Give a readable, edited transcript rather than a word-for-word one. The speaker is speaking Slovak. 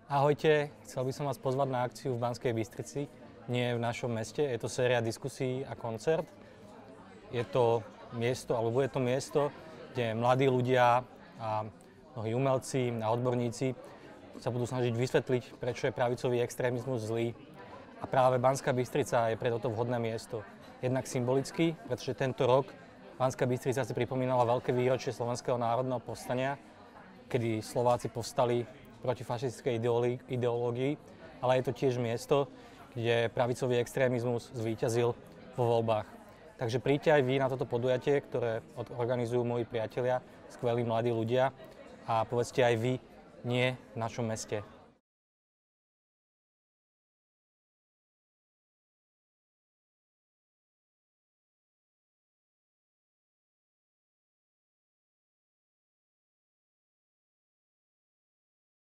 Ahojte, chcel by som vás pozvať na akciu v Banskej Bystrici, nie v našom meste. Je to séria diskusí a koncert. Je to miesto, alebo bude to miesto, kde mladí ľudia a mnohí umelci a odborníci sa budú snažiť vysvetliť, prečo je pravicový extrémizmus zlý. A práve Banská Bystrica je pre toto vhodné miesto. Jednak symbolicky, pretože tento rok Banská Bystrica si pripomínala veľké výročie Slovenského národného povstania, kedy Slováci povstali proti fašistickej ideológii, ale je to tiež miesto, kde pravicový extrémizmus zvíťazil vo voľbách. Takže príďte aj vy na toto podujatie, ktoré organizujú moji priatelia, skvelí mladí ľudia, a povedzte aj vy nie v našom meste.